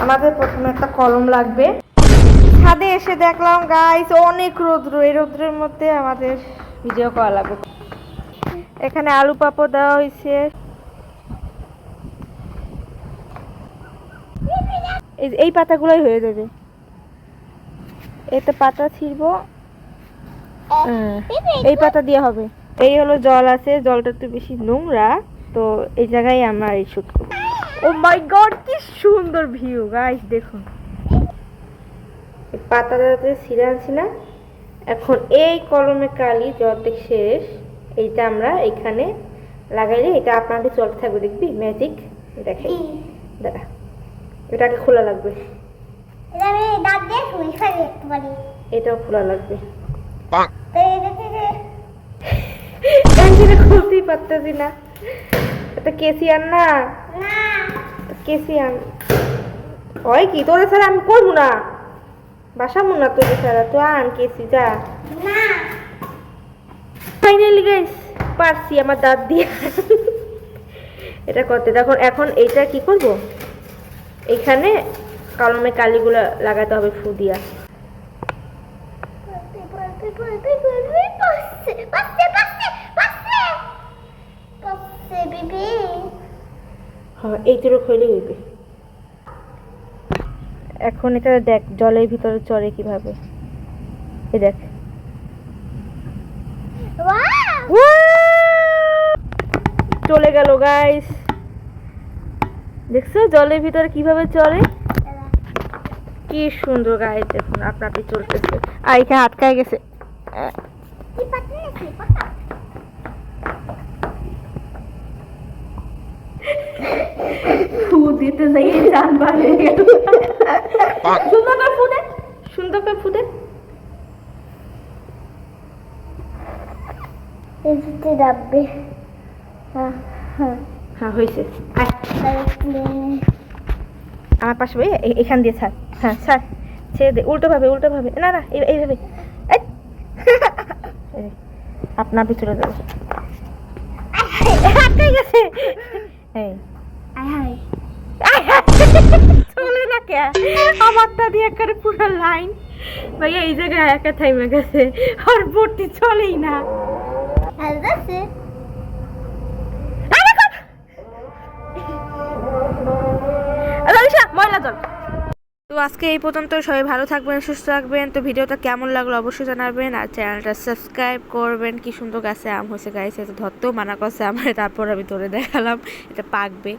আমাদের প্রথমে একটা কলম লাগবে। ছাদে এসে দেখলাম গাইস অনেক রৌদ্র, এই রৌদ্রের মধ্যে আমাদের ভিডিও করা লাগবে। এখানে আলু পাপড় দেওয়া হয়েছে, এই পাতাগুলোই হয়ে যাবে। এতে পাতা ছিড়বো, এই পাতা দিয়ে হবে। এই হলো জল আছে, জলটা একটু বেশি নোংরা, তো এই জায়গায় আমরা এই শুট করবো। ও মাই গড, কি সুন্দর ভিউ গাইস, দেখুন পাতাটাতে ছিঁড়ে আনছি না। এখন এই কলমে কালি অর্ধেক শেষ, এইটা আমরা এখানে লাগাইলে এটা আপনাদের চলতে থাকবে, দেখবি ম্যাজিক দেখাই। দাঁড়া, এটাকে খোলা লাগবে, এটাও খোলা লাগবে। খুলতেই পারতেছি না, এটা কেসি আন না, কেসি আন। হয় কি তোরে ছাড়া আমি করবো না, বাসাবো না তোরে ছাড়া, তো আন কেসি যা। ফাইনালি গাইস পারছি আমার দাঁত দিয়ে এটা করতে। দেখুন এখন এইটা কি করব, এইখানে কলমে কালিগুলো লাগাতে হবে ফু দিয়া। হ্যাঁ এইটুকু হইলে হইবে। এখন এটা দেখ জলের ভিতরে চড়ে কিভাবে, এই দেখ। চলে গেল গাইস, দেখছো জলের ভিতরে কিভাবে চলে, কি সুন্দর গাইস। দেখুন আপনাদের চলতেছে, আর এখানে আটকায় গেছে। দিতে যাই জান বাড়ে গেল। সুন্দর করে ফুদে, সুন্দর করে ফুদে। এদিকে ডাববে। হ্যাঁ হ্যাঁ হ্যাঁ হয়েছে। আমার পাশে এখান দিয়ে ছাড়, হ্যাঁ ছাড়, ছেড়ে দে, উল্টো ভাবে, উল্টো ভাবে, না না এইভাবে আপনার চলে যাবে। আটকে গেছে, চলে না কে আমারটা দিয়ে একেবারে পুরো লাইন ভাইয়া এই জায়গায় একা থাইমে গেছে, আর বোটটি চলেই না। ময়লা জল। তো আজকে এই পর্যন্ত, সবাই ভালো থাকবেন, সুস্থ থাকবেন। তো ভিডিওটা কেমন লাগলো অবশ্যই জানাবেন, আর চ্যানেলটা সাবস্ক্রাইব করবেন। কি সুন্দর গাছে আম হয়েছে গাইছে, ধরতেও মানা করছে আমার, তারপর আমি ধরে দেখালাম এটা পাকবে।